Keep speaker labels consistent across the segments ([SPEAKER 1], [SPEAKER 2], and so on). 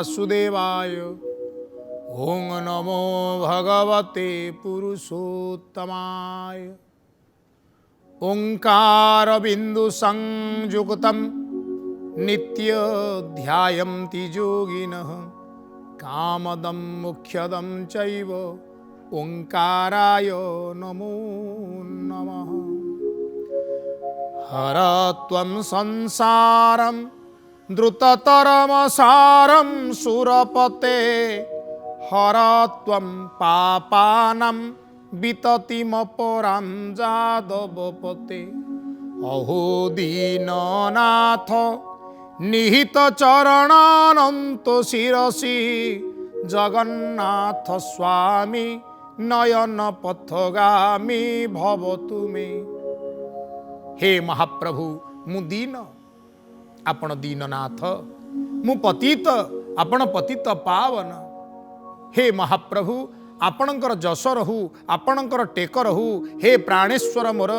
[SPEAKER 1] वासुदेवाय। ओं नमो भगवते पुरुषोत्तमाय। ओंकार बिंदु संयुक्तं नित्य ध्यायन्ति योगिनः कामदं मुख्यदं चैव ओंकाराय नमो नमः। हर त्वं संसारं द्रुततरमसारं सुरपते। हर त्वं पापानां विततिमपरां जादवपते। अहो दीननाथ निहित चरणानंत शिरसि जगन्नाथ स्वामी नयन पथगामी भवतु मे। हे महाप्रभु मु दीन आपण दीननाथ, मु पतित आपण पतित पावन। हे महाप्रभु आपणकर जस रहू, आपणकर टेक रहू। हे प्राणेश्वर मोर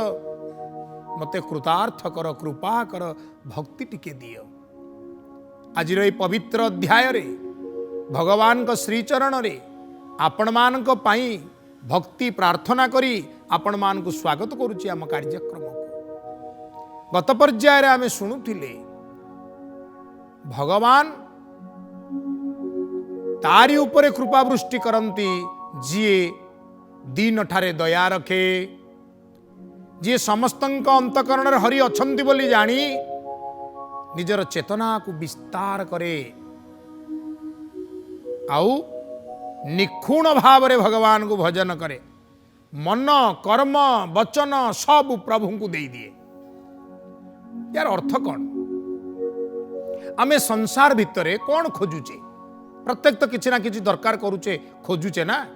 [SPEAKER 1] मते कृतार्थ कर, कृपा कर, भक्ति टिके दियो। आज पवित्र अध्याय रे भगवान को श्रीचरण रे आपण मान को पाई भक्ति प्रार्थना करी आपण मान को स्वागत करुची आम कार्यक्रम को। गत पर्याय रे आमे शुणुथिले भगवान तारी उपरे कृपा वृष्टि करंती जिए दीन ठारे दया रखे, जी समस्तंक अंतकरण हरि अछंती बोली जानी निजर चेतना को विस्तार करे आउ निखुण भाव रे भगवान को भजन करे। मन कर्म वचन सब प्रभु को दे दिए। यार अर्थ कौन? आमे संसार भितरे कौन खोजुचे? प्रत्येक तो किसी ना किसी दरकार करुचे, खोजुचे ना।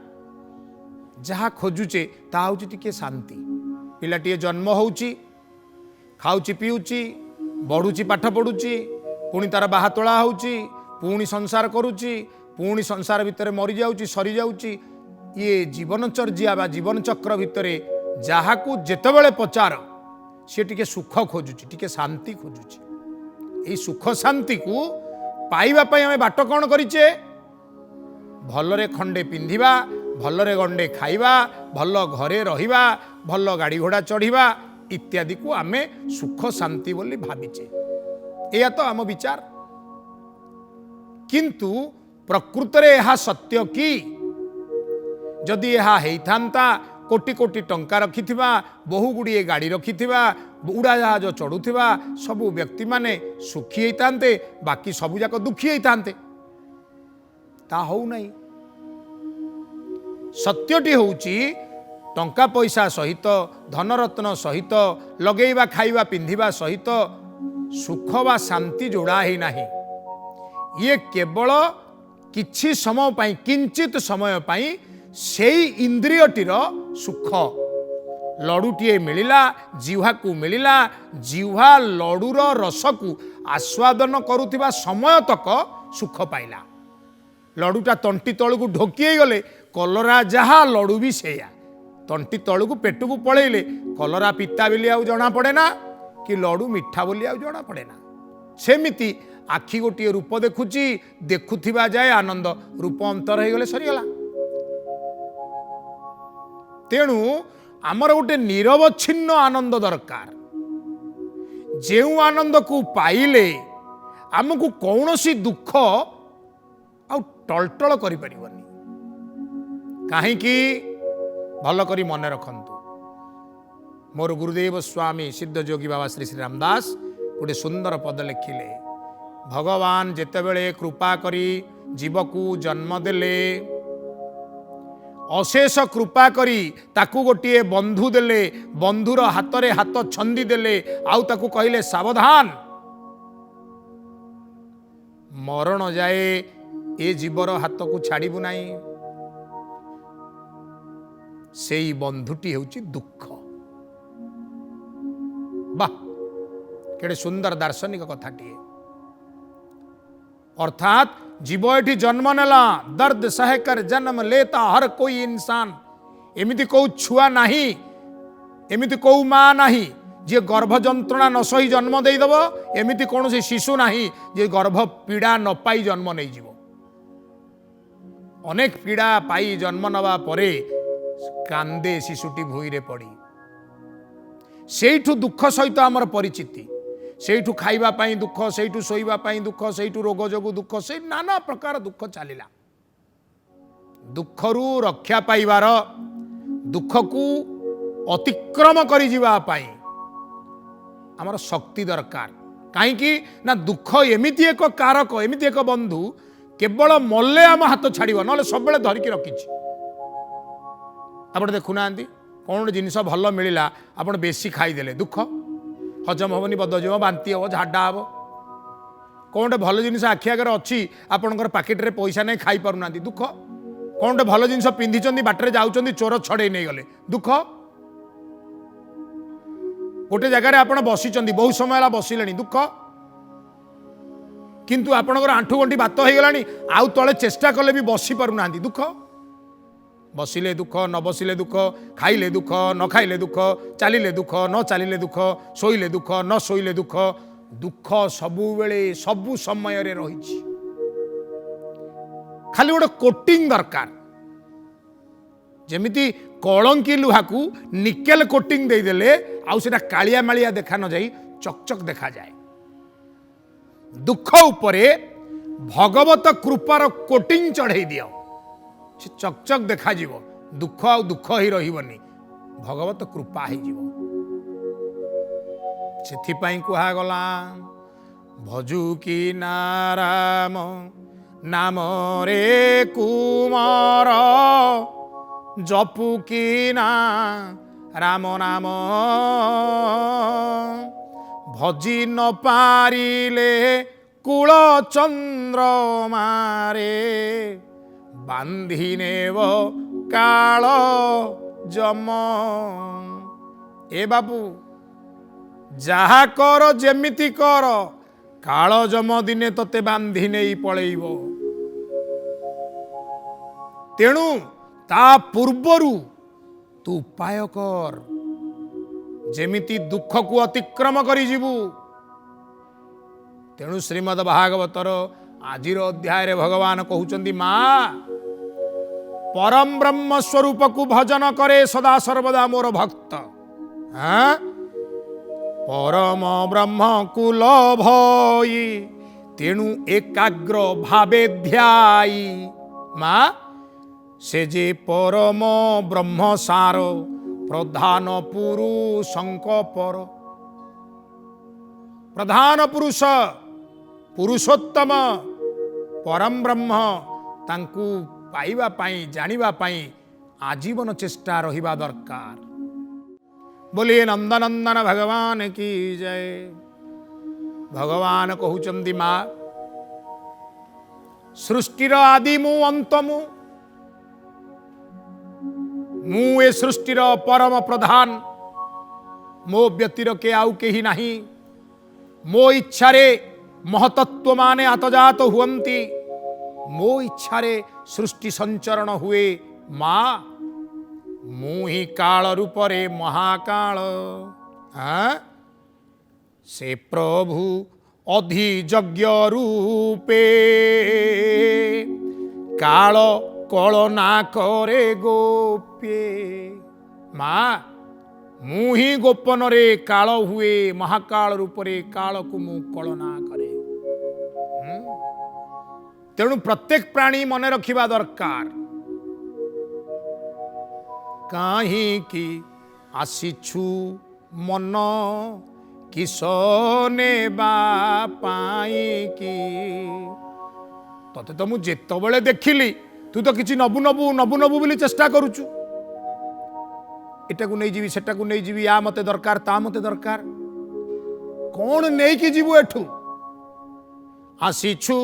[SPEAKER 1] जहाँ खोजुचे ता हूँ टिके शांति। पिलाटी जन्म होउची, खाऊची पीउची, बढ़ुची पाठ पढ़ुची, पुणी तार बाहा तोला होउची, पुणी संसार करुची, पुणी संसार भितर मरी जाउची, सरी जाउची। ये जीवनचर्या बा जीवन चक्र भितरे जहाकू जेतेबेले पचार सी टिके सुख खोजुची, टिके शांति खोजुची। ये सुख शांति को पाइबा पई हमें बाट कौन करिचे? भलरे खंडे पिंधिबा, भलरे गंडे खाइबा, भल घरे रहिबा, भल गाड़ी घोड़ा चढ़िबा इत्यादि को आमे सुख शांति बोली भाविचे। यह तो आम विचार, किंतु प्रकृत रे यह सत्य कि जदि यह हेइथांता कोटी कोटी टंका रखिथिबा, बहु गुड़िए गाड़ी रखिथिबा, उड़ाजहाज चढ़ुथिबा सबु व्यक्ति माने सुखी होइतांते, बाकी सबु जाक दुखी होइतांते। ता हो नहीं। सत्यटी होउची टंका पैसा सहित, धनरत्न सहित, लगेइबा खाइबा पिंधिबा सहित सुख वा शांति जोड़ा ही नाही। ये केवल किछि समय पाई, किंचित समय पाई सेई इंद्रियटीर सुख। लडुटीए मिलिला, जिह्वा को मिलिला, जिह्वा लडुर रस को आस्वादन करुथिबा समय तक सुख पाइला। लडुटा तंटी तळु को ढोकी गले कलरा जहा लडु भी सेया। तंटी तळु को पेट को पळेले कलरा पिता बोली आउ जना पड़े ना, कि लडु मिठा बोली आउ जना पड़े ना। सेमिति आखि गोटे रूप देखुची, देखुथिबा जाए आनंद, रूप अंतर हो गले सरीगला। तेणु आमर गोटे निरवच्छिन्न आनंद दरकार। जे आनंद को पाइले आमको कौनसी दुख आउ टलटल करि परिबनी। काहे कि भल करी मन रखंतु, मोर गुरुदेव स्वामी सिद्ध योगी बाबा श्री श्री रामदास गोटे सुंदर पद लिखिले। भगवान जेतेबेले कृपा करी जीव को जन्म देले, अशेष कृपा करी ताकू गोटे बंधु देले, बंधुर हाथ रे हाथ छंदी देले, आउ ताकू कहिले सावधान मरण जाए ए जीवर हाथ को छाड़बू नाही। सेई बंधुटी हेउची दुख। वाह केड़े सुंदर दार्शनिक कथाटी। अर्थात जीव एठी जन्म नेला, दर्द सहकर जन्म लेता हर कोई इंसान। एमिति को छुआ नहीं, एमिति को माँ नहीं जे गर्भ जंत्रणा न सही जन्म देदेव, एमिति कौन से शिशु नहीं जे गर्भ पीड़ा न पाई जन्म नहीं जीव। अनेक पीड़ा पाई जन्म नवा परे कांदे शिशुटी भूईरे पड़ी सेठू दुख सहित आमर परिचिति सेठू खाइबा पाई दुख सेठू शोइबा पाई दुख सेठू रोग जोगु दुख से नाना प्रकार दुख चलिला दुखरू रक्षा पाइबार दुख को अतिक्रम करी जीवा पाई आमर शक्ति दरकार कहीं ना दुख एमिति एक कारक एमिति एक बंधु केवल मल्ले आम हाथ छाड़ ना सब धरिकी रखी आप देखुना कौन जिनस भल मिलला आप बेसी खाईदे दुख हजम हेनी बदजीव बांति हम झाड़ा हम कौन भल जिन आखि आगे अच्छी आपंकर पाकेट्रे पैसा नहीं खाई पारना दुख कौन भल जिन पिंधि बाटर जाऊँ चोर छड़े नहीं गले दुख गोटे जगार आप बसी बहुत समय बसिले दुख किंतु आपणकर आंठू गंठी बात हो गला आउ तले चेष्टा कले भी बसी पारना दुख बसिले दुख न बसिले दुख खाइले दुख न खाइले दुख चलिले दुख न चलिले दुख शोइले दुख न शोइले दुख दुख सबु बेले सबु समय रही खाली गोटे कोटिंग दरकार जमिति कलंकी लुहा को निकेल कोटिंग देदेले आउ सेटा कालिया मालिया देखा न जाई चकचक देखा जाए दुख उपरे भगवत कृपार कोटिंग चढ़ई दियो से चकचक देखा जीवो दुख आ दुख ही रहिबनी भगवत कृपा ही जीवो सेथिपाई कुहा गला भजु की नाराम नाम रे कुमार जपु की ना राम नाम भजी न पारिले कुल चंद्र मारे बांधिनेव काल जम ए बाबू जहा कर जेमिति कर काल जम दिने तते बांधि नहीं पलैब तेणु ता पूर्वरु तू उपाय कर जेमिति दुख को अतिक्रम करी जीवु तेणु श्रीमद् भागवतर आजिर अध्याय भगवान कहउचंदी माँ परम ब्रह्म स्वरूप को भजन करे सदा सर्वदा मोर भक्त हाँ परम ब्रह्म कुल भई तेणु एकाग्र भावे ध्याई माँ से जे परम ब्रह्म सार प्रधान पुरुषंक पर प्रधान पुरुष पुरुषोत्तम परम ब्रह्म तांकु पाइबा पाई जानिबा पाई आजीवन चेष्टा रहिबा दरकार बोलिए नंदनंदन भगवान की जय भगवान कहउचंदी माँ सृष्टिर आदि मु अंत मु ए सृष्टिर परम प्रधान मो व्यतिर के आउ केही नाही मो इच्छारे महतत्व माने आतजात हुअंती मो इच्छारे सृष्टि संचरण हुए माँ मु ही काल रूपरे महाकाल हाँ से प्रभु अधियज्ञ रूपे काल कलना करे गोप्ये माँ मु ही गोपन रे काल हुए महाकाल रूपरे काल को मु कलना करे तेणु प्रत्येक प्राणी मन रखिबा दरकार काहीं की आसीछु मन किसने बापाई की तते तो मु जेतबेले देखिली तू तो किसी नबु नबु नबु नबु बोली चेष्टा करुचु एटा को नहीं जीवी सेटा को नहीं जीवी या मते दरकार ता मते दरकार कौन नहीं कि जीवु एठू आसीछु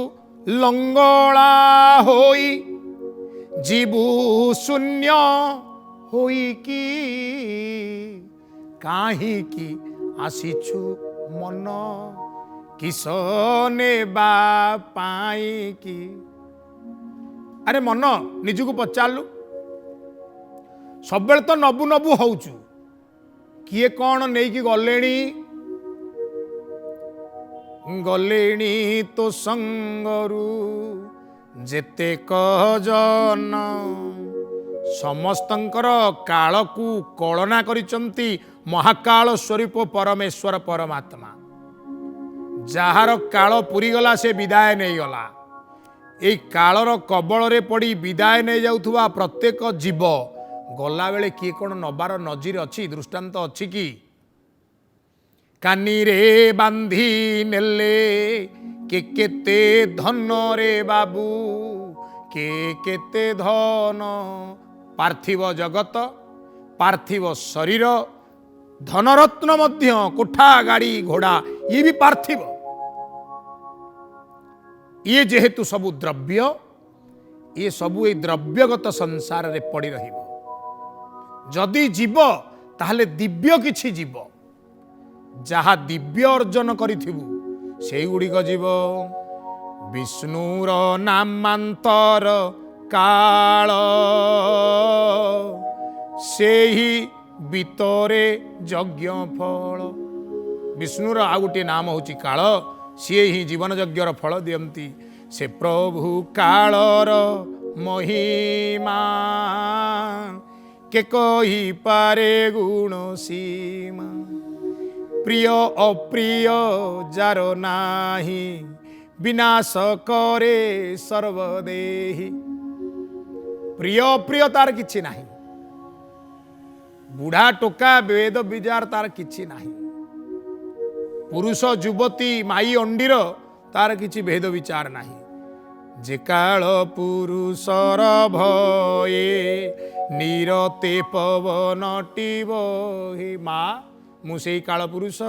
[SPEAKER 1] लंगड़ा होई जीवु शून्य होई की काहे की आसीछु मन किसने बापाई की अरे मन निजु को पचारू सब तो नबु नबु होचु किए कौन नहीं कि गलेणी तो संगरू ଯେତେକ ଜନ ସମସ୍ତଙ୍କର କାଳକୁ କଳନା କରିଛନ୍ତି ମହାକାଳ ସ୍ୱରୂପ ପରମେଶ୍ୱର ପରମାତ୍ମା। ଯାହାର କାଳ ପୁରିଗଲା ସେ ବିଦାୟ ନେଇଗଲା। ଏଇ କାଳର କବଳରେ ପଡ଼ି ବିଦାୟ ନେଇଯାଉଥିବା ପ୍ରତ୍ୟେକ ଜୀବ ଗଲାବେଳେ କିଏ କ'ଣ ନବାର ନଜିର ଅଛି, ଦୃଷ୍ଟାନ୍ତ ଅଛି କି? କାନିରେ ବାନ୍ଧି ନେଲେ କେ କେତେ ଧନରେ ବାବୁ, କେ କେତେ ଧନ। ପାର୍ଥିବ ଜଗତ, ପାର୍ଥିବ ଶରୀର, ଧନରତ୍ନ ମଧ୍ୟ, କୋଠା ଗାଡ଼ି ଘୋଡ଼ା ଇଏ ବି ପାର୍ଥିବ। ଇଏ ଯେହେତୁ ସବୁ ଦ୍ରବ୍ୟ, ଇଏ ସବୁ ଏଇ ଦ୍ରବ୍ୟଗତ ସଂସାରରେ ପଡ଼ି ରହିବ। ଯଦି ଯିବ ତାହେଲେ ଦିବ୍ୟ କିଛି ଯିବ। ଯାହା ଦିବ୍ୟ ଅର୍ଜନ କରିଥିବୁ ସେଇଗୁଡ଼ିକ ଯିବ। ବିଷ୍ଣୁର ନାମାନ୍ତର କାଳ, ସେହି ଭିତରେ ଯଜ୍ଞ ଫଳ। ବିଷ୍ଣୁର ଆଉ ଗୋଟିଏ ନାମ ହେଉଛି କାଳ, ସିଏ ହିଁ ଜୀବନ ଯଜ୍ଞର ଫଳ ଦିଅନ୍ତି। ସେ ପ୍ରଭୁ କାଳର ମହିମା, କେ କହିପାରେ ଗୁଣ ସୀମା। ପ୍ରିୟ ଅପ୍ରିୟ ଯାର ନାହିଁ, ବିନାଶ କରେ ସର୍ବଦେହି। ପ୍ରିୟ ଅପ୍ରିୟ ତାର କିଛି ନାହିଁ, ବୁଢ଼ା ଟୋକା ବେଦ ବିଜାର ତାର କିଛି ନାହିଁ, ପୁରୁଷ ଯୁବତୀ ମାଇ ଅଣ୍ଡିର ତାର କିଛି ଭେଦ ବିଚାର ନାହିଁ। ଯେ କାଳ ପୁରୁଷର ଭଏ, ନିରତେ ପବନଟିବ। ହେ ମା, ମୁଁ ସେଇ କାଳ ପୁରୁଷ,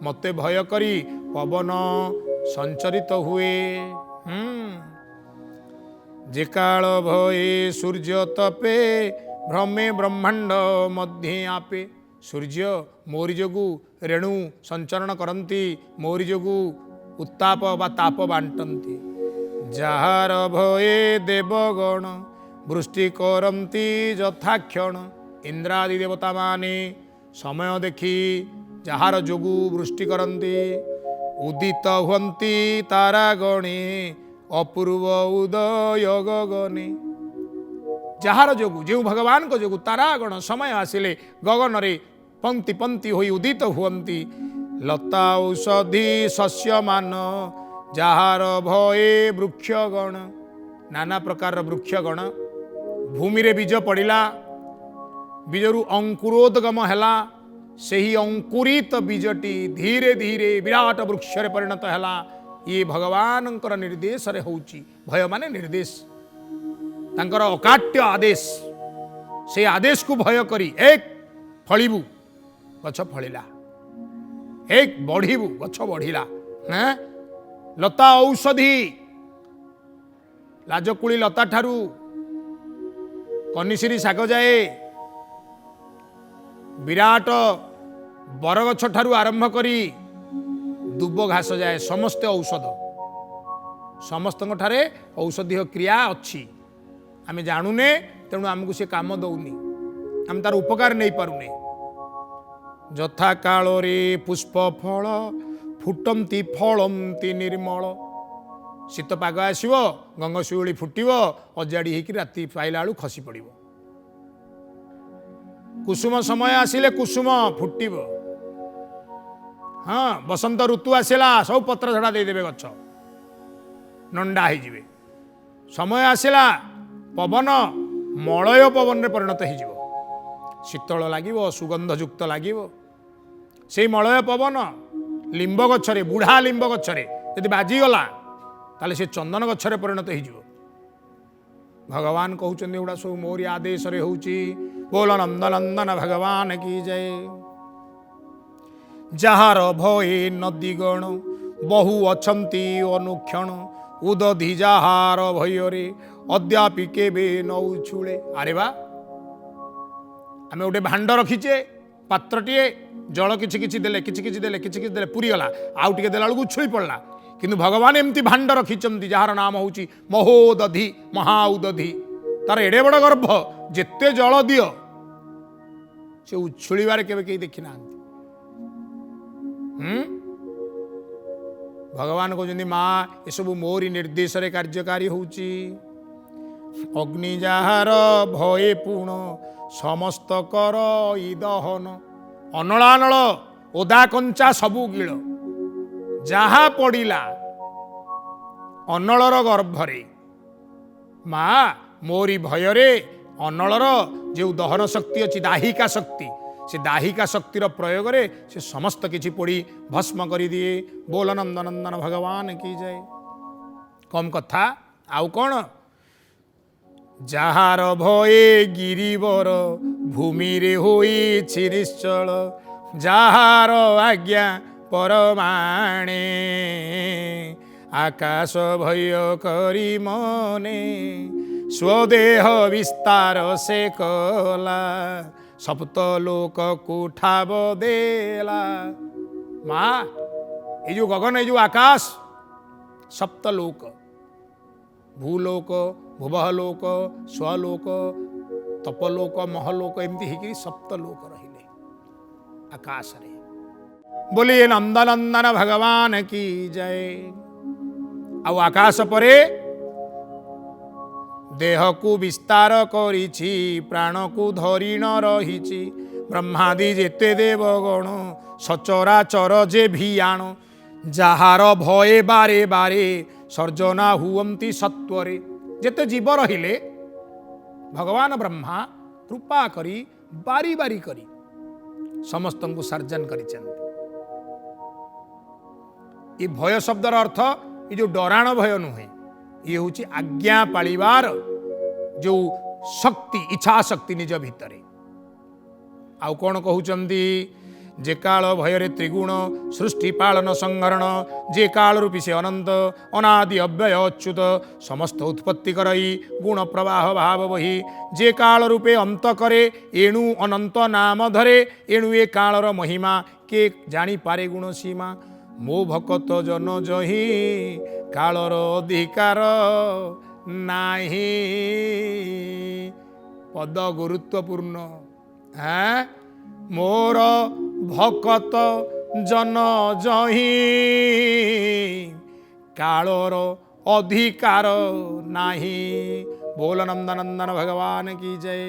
[SPEAKER 1] ମୋତେ ଭୟ କରି ପବନ ସଞ୍ଚରିତ ହୁଏ। ଯେ କାଳ ଭଏ ସୂର୍ଯ୍ୟ ତପେ, ଭ୍ରମେ ବ୍ରହ୍ମାଣ୍ଡ ମଧ୍ୟ ଆପେ। ସୂର୍ଯ୍ୟ ମୋରି ଯୋଗୁଁ ରେଣୁ ସଞ୍ଚରଣ କରନ୍ତି, ମୋରି ଯୋଗୁଁ ଉତ୍ତାପ ବା ତାପ ବାଣ୍ଟନ୍ତି। ଯାହାର ଭଏ ଦେବଗଣ, ବୃଷ୍ଟି କରନ୍ତି ଯଥାକ୍ଷଣ। ଇନ୍ଦ୍ରାଦି ଦେବତାମାନେ ସମୟ ଦେଖି ଯାହାର ଯୋଗୁଁ ବୃଷ୍ଟି କରନ୍ତି। ଉଦିତ ହୁଅନ୍ତି ତାରା ଗଣେ, ଅପୂର୍ବ ଉଦୟ ଗଗନେ। ଯାହାର ଯୋଗୁଁ, ଯେଉଁ ଭଗବାନଙ୍କ ଯୋଗୁଁ ତାରାଗଣ ସମୟ ଆସିଲେ ଗଗନରେ ପଙ୍କ୍ତି ପଙ୍କ୍ତି ହୋଇ ଉଦିତ ହୁଅନ୍ତି। ଲତା ଔଷଧି ଶସ୍ୟମାନ, ଯାହାର ଭଏ ବୃକ୍ଷଗଣ। ନାନା ପ୍ରକାରର ବୃକ୍ଷଗଣ। ଭୂମିରେ ବୀଜ ପଡ଼ିଲା, ବୀଜରୁ ଅଙ୍କୁରୋଦ୍ଗମ ହେଲା, ସେହି ଅଙ୍କୁରିତ ବୀଜଟି ଧୀରେ ଧୀରେ ବିରାଟ ବୃକ୍ଷରେ ପରିଣତ ହେଲା। ଇଏ ଭଗବାନଙ୍କର ନିର୍ଦ୍ଦେଶରେ ହେଉଛି। ଭୟ ମାନେ ନିର୍ଦ୍ଦେଶ, ତାଙ୍କର ଅକାଟ୍ୟ ଆଦେଶ। ସେ ଆଦେଶକୁ ଭୟ କରି ଏକ ଫଳିବୁ, ଗଛ ଫଳିଲା, ଏକ ବଢ଼ିବୁ, ଗଛ ବଢ଼ିଲା। ଲତା ଔଷଧି, ଲାଜକୁଳି ଲତା ଠାରୁ କନିସିରି ଶାଗ ଯାଏ, ବିରାଟ ବରଗଛ ଠାରୁ ଆରମ୍ଭ କରି ଦୁବ ଘାସ ଯାଏ, ସମସ୍ତେ ଔଷଧ। ସମସ୍ତଙ୍କ ଠାରେ ଔଷଧୀୟ କ୍ରିୟା ଅଛି, ଆମେ ଜାଣୁନେ, ତେଣୁ ଆମକୁ ସେ କାମ ଦଉନି, ଆମେ ତାର ଉପକାର ନେଇପାରୁନେ। ଯଥା କାଳରେ ପୁଷ୍ପ ଫଳ, ଫୁଟନ୍ତି ଫଳନ୍ତି ନିର୍ମଳ। ଶୀତ ପାଗ ଆସିବ, ଗଙ୍ଗଶିଉଳି ଫୁଟିବ, ଅଜାଡ଼ି ହେଇକି ରାତି ପାଇଲା ବେଳୁ ଖସି ପଡ଼ିବ। କୁସୁମ ସମୟ ଆସିଲେ କୁସୁମ ଫୁଟିବ। ହଁ, ବସନ୍ତ ଋତୁ ଆସିଲା, ସବୁ ପତ୍ର ଝଡ଼ା ଦେଇଦେବେ, ଗଛ ନଣ୍ଡା ହେଇଯିବେ। ସମୟ ଆସିଲା, ପବନ ମଳୟ ପବନରେ ପରିଣତ ହେଇଯିବ, ଶୀତଳ ଲାଗିବ, ସୁଗନ୍ଧଯୁକ୍ତ ଲାଗିବ। ସେଇ ମଳୟ ପବନ ଲିମ୍ବ ଗଛରେ, ବୁଢ଼ା ଲିମ୍ବ ଗଛରେ ଯଦି ବାଜିଗଲା ତାହେଲେ ସେ ଚନ୍ଦନ ଗଛରେ ପରିଣତ ହେଇଯିବ। ଭଗବାନ କହୁଛନ୍ତି ଏଗୁଡ଼ା ସବୁ ମୋରି ଆଦେଶରେ ହେଉଛି। ବୋଲ ନନ୍ଦନନ୍ଦନ ଭଗବାନ କି ଜୟ। ଯାହାର ଭଏ ନଦୀଗଣ, ବହୁ ଅଛନ୍ତି ଅନୁକ୍ଷଣ। ଉଦଧି ଯାହାର ଭୟରେ, ଅଦ୍ୟାପି କେବେ ନଉଛୁଳେ। ଆରେ ବା, ଆମେ ଗୋଟେ ଭାଣ୍ଡ ରଖିଛେ, ପାତ୍ରଟିଏ, ଜଳ କିଛି କିଛି ଦେଲେ, କିଛି କିଛି ଦେଲେ, କିଛି କିଛି ଦେଲେ, ପୁରିଗଲା, ଆଉ ଟିକେ ଦେଲା ବେଳକୁ ଉଛୁଳି ପଡ଼ିଲା। କିନ୍ତୁ ଭଗବାନ ଏମିତି ଭାଣ୍ଡ ରଖିଛନ୍ତି ଯାହାର ନାମ ହେଉଛି ମହୋଦଧି, ମହାଉଦଧି। ତାର ଏଡ଼େ ବଡ଼ ଗର୍ଭ, ଯେତେ ଜଳ ଦିଅ ସେ ଉଛୁଳିବାରେ କେବେ କେହି ଦେଖିନାହାନ୍ତି। भगवान कहते माँ ये सब मोरी निर्देश कार्यकारी होउची अग्नि जार भये पुण समस्त कर ई दहन अनलानल ओदा कंचा सबू गिल जहा पड़िला अनलर गर्भरे माँ मोरी भୟରେ अनलर जो दहन शक्ति अच्छी दाहिका शक्ति से दाहिका शक्तिर प्रयोग से समस्त किछि पोड़ी भस्म कर दिए। बोल नंदनंदन भगवान की जय। कम कथा आउ कौन जार भये गिरिवर भूमि रे होई निश्चल जार आज्ञा परमाणे आकाश भय करी मने स्वदेह विस्तार से कला सप्त लोक कुठाब देला। माँ ये जो गगन ये जो आकाश सप्त लोक भूलोक भुवलोक स्वलोक तपलोक महलोक एमती ही सप्त लोक रहिले आकाश रे। बोलिए नंदनंदन भगवान की जय। आउ आकाश परे देह को विस्तार करिछि प्राण को धरी न रहिछि ब्रह्मादि जेते देवगण सचरा चर जे भियाण जहार भये बारे बारे सर्जना हुवंती सत्वरे। जेते जीव रहिले भगवान ब्रह्मा कृपा करी बारी बारी करी समस्त को सर्जन करिछन्ति। ये भय शब्दर अर्थ ये जो डराण भय नुहे ये हूँ आज्ञा पालिबार जो शक्ति इच्छा शक्ति निज भितरे। आउ कौन कहउचंदी जे काल भୟରେ त्रिगुण सृष्टि पालन संहरण जे काल रूपी से अनंत अनादि अव्यय अच्युत समस्त उत्पत्ति करई गुण प्रवाह भाव बही जे काल रूपे अंत करे एणु अनंत नाम धरे एणु ए कालर महिमा के जानी पारे गुण सीमा मो भकत जन जही कालर अधिकार नाही। पद गुरुत्वपूर्ण हाँ मोर भकत जन जही कालर अधिकार नाही। बोल नंदनंदन भगवान की जय।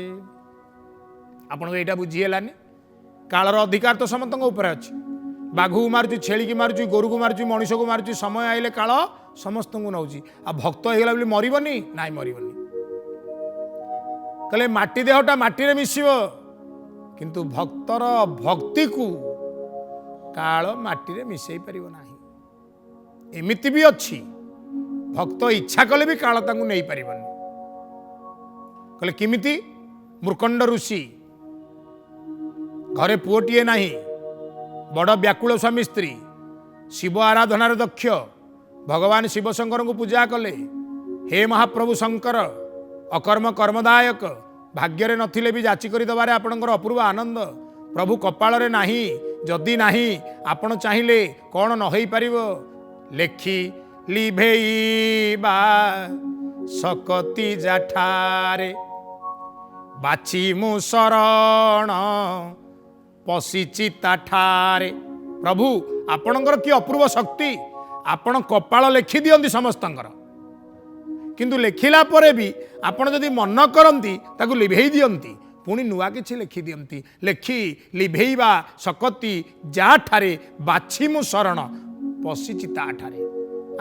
[SPEAKER 1] आपन एटा बुझीगलानी कालर अधिकार तो समस्त ऊपर अच्छी बाघ को मारुची छेली की मारुची गोरु को मारुची मनीष को मारुची समय आइले काल समस्त को नौची आ भक्त होगला बोली मरबनी ना मरबनी कहले माटी देहटा माटी रे मिसिब किंतु भक्तर भक्ति को काल माटी रे मिसई परिबो नाही। एमिति भी अच्छी भक्त इच्छा कले भी काल तांको नहीं परिबनी। कहले किमिति मूर्खंड ऋषि घरे पुओटीए नाही बड़ व्याकुल स्वामी स्त्री शिव आराधनार दक्ष भगवान शिव शंकर को पूजा कले। हे महाप्रभु शंकर अकर्म कर्मदायक भाग्य नथिले भी जाची करी दबारे आपणकर अपूर्व आनंद प्रभु कपाल रे नाही जदि नाही आपण चाहिए कौन न होई परिबो लेखी लिभेईबा सकती जाठारे बाची मु शरण पशिची ताठारे। प्रभु आपणकर कि अपूर्व शक्ति आपण कपाल लेखि दियंती समस्तंकर किंतु लेखिला परे भी आपण जदि मन करंती ताकू लिभेई दियंती पुणी नुआ किछि लेखि दियंती लेखि लिभेईबा सकती जाठारे बाछि मु शरण पशिची ताठारे।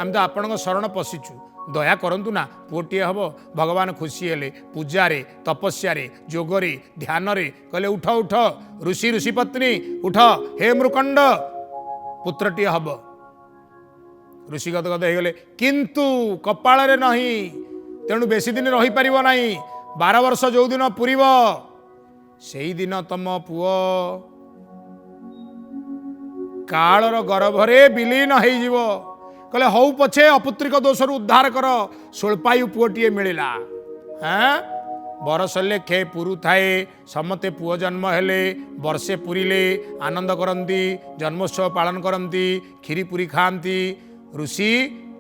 [SPEAKER 1] आम तो आपणक शरण पशिचु दया करंतु ना पुओटीए हब भगवान खुशी हेले पूजारे तपस्यारे जोगरे ध्यानरे कहले उठ उठ ऋषि ऋषि पत्नी उठ हे मृकंड पुत्रटीए हब ऋषि गदगद हो गले किंतु कपाल रे नहीं तेणु बेसी दिन रही परिबो नहीं 12 वर्ष जो दिन पुरीब सेई दिन तम पुओ कालर गर्भरे विलीन हो जिवो। कहले हौ पछे अपुत्रिक दोषर उद्धार कर स्वल्पायु पुओटीए मिलिला। हाँ बरस लेखे पुरु थाए समते पुओ जन्म हेले वर्षे पुरीले आनंद करती जन्मोत्सव पालन करती खीरी पुरी खाती ऋषि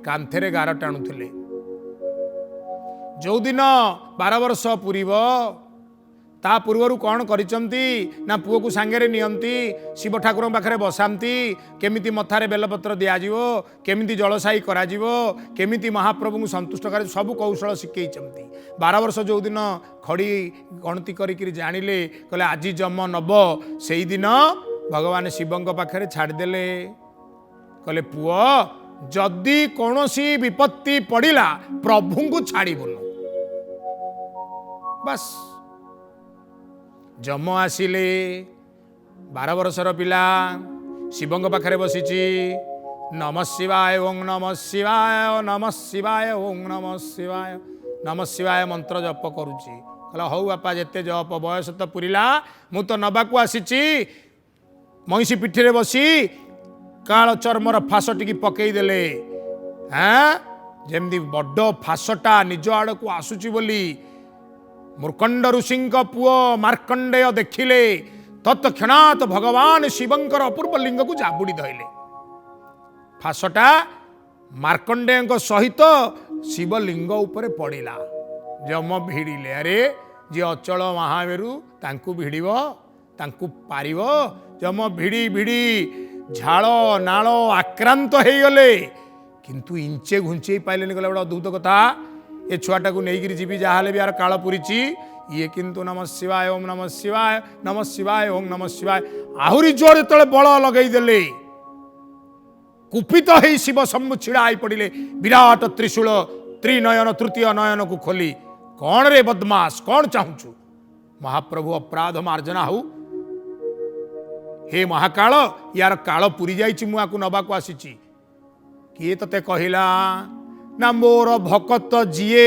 [SPEAKER 1] कांथेरे गार टाणुले। जो दिन 12 वर्ष पुरीब ता पूर्वर कौन करिसंती ना पुओ को सांगे नियंती शिव ठाकुर पाखे बसाती केमिति मथारे बेलपत्र दिज्व केमिति जलसाई करा केमिति महाप्रभु को संतुष्ट कर सब कौशल शिखई 12 वर्ष जो दिन खड़ी गणति करी जानिले कहले आज जम नब से दिन भगवान शिव पाखे छाड़देले कहले पुओ जदि कौनसी विपत्ति पड़िला प्रभु को छाड़बुनु बस जम आसिले 12 वर्षर पिला शिवंग पाखे बसीची नमः शिवाय ओं नमः शिवाय नमः शिवाय ओं नमः शिवाय नमः शिवाय मंत्र जप करुची कहला हौ बापा जेते जप बयस तो पुरिला मु तो नबाकू आसीची महिषी पिठी रे बसी काल चर्मर फास टिकी पकई देले हाँ जेमती बड़ फासटा निज आड़ को आसुची बोली मूर्खंड ऋषि पुओ मार्कंडेय देखिले तत्क्षणात भगवान शिवंकर अपूर्व लिंग को जाबुड़ी धइले फासटा मार्कंडेय सहित शिवलिंग उपरे पड़िला जम भिड़िले अरे जी अचल महामेरु तांकु भिड़िब तांकु पारिब जम भिड़ी भिड़ी झाड़ नाल आक्रांत हो गले किंतु इंचे घुंचे पाइले गला बड़ा अद्भुत कथा ये छुआटा को नहीं जीवी जहाँ भी यार काल पुरीची ये किंतु नमः शिवाय ओम नमः शिवाय नमः शिवाय ओम नमः शिवाय आहुरी जोर जो बल लगईदे कुपित हो शिव सम्मु छिड़ा पड़े विराट त्रिशूल त्रिनयन तृतीय नयन को खोली कौन रे बदमाश कौन चाहूचु महाप्रभु अपराध मार्जना हो हे महाकाल यार काल पुरी जाइछि मु आकु नबाकू आसीछि किए तते कहिला ना मोर भकत जिए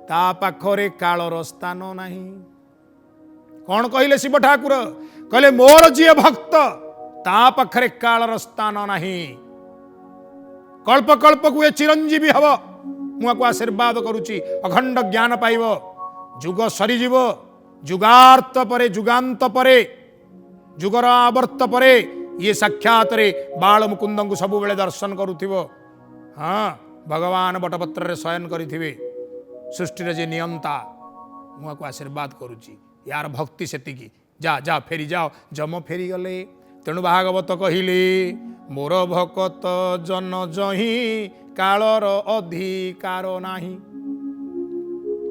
[SPEAKER 1] ता पाखरे कालर स्थान नाही कौन कहले शिव ठाकुर कहले मोर जिए भक्त ता पाखरे कालर स्थान नाही कल्प कल्प को चिरंजीवी हब मुझे आशीर्वाद करुच्ची अखंड ज्ञान पाइब जुग सरीजीव जुगार्त परे जुगांत परे जुगर आवर्त परे ये साक्षात रे बाल मुकुंद को सब बेले दर्शन करुथिबो हाँ भगवान बटपत्र रे शयन करिथिबे सृष्टि जे नियंता मुझे आशीर्वाद करुच्ची यार भक्ति सेतिकी जा जा फेरी जाओ जम फेरी गले तेणु भागवत कहिले मोर भकत जन जही कालर अधिकार नाही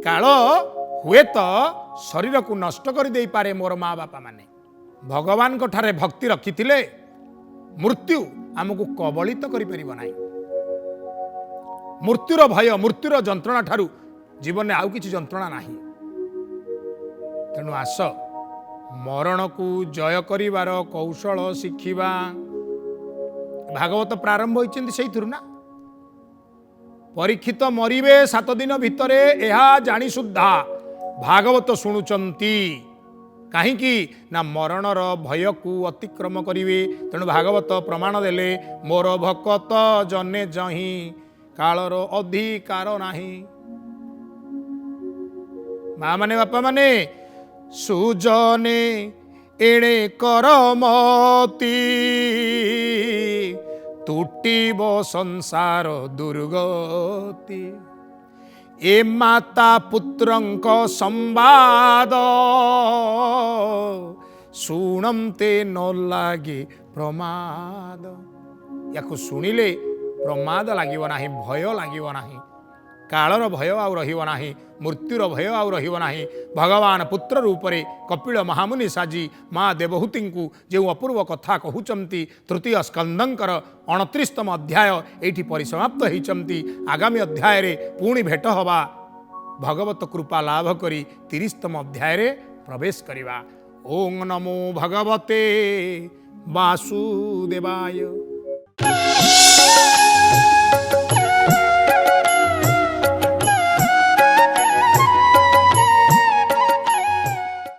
[SPEAKER 1] काल हुए तो शरीर को नष्ट कर दे पारे मोर माँ बापा माने भगवान को ठारे भक्ति रखिथिले मृत्यु आमको कबलित करि परिबो नाही मृत्युर भय मृत्युर जंत्रणा ठारू जीवन में आउ किछि जंत्रणा नाही तेणु आस मरण को जय करिवार कौशल शिखिबा भागवत प्रारंभ होइछन्ति सेइथुरु ना परीक्षित मरिबे 7 दिन भितरे एहा जानी सुद्धा भागवत शुणुचंती कहीं ना मरणर भय को अतिक्रम करिवे तेणु भागवत प्रमाण देले मोर भकत जने जही कालर अधिकार नाही माँ माने बापा माने सुजने एणे करमती तुटिब संसार दुर्गति ए माता पुत्रंक संवाद शुणते न लागे प्रमाद या शुणिले प्रमाद लागिव नाही भय लागिव नाही कालर भय आउ रहिव नाही मृत्युर भय आउ रहिव नाही भगवान पुत्र रूपरे कपिल महामुनि साजी माँ देवहूति को जो अपूर्व कथा कहउचंती तृतीय स्कंदंकर 29तम अध्याय एठी परिसमाप्त होइचंती आगामी अध्याय रे पुणी भेट हवा भगवत कृपा लाभ करी 30तम अध्याय रे प्रवेश करिवा ओं नमो भगवते वासुदेवाय।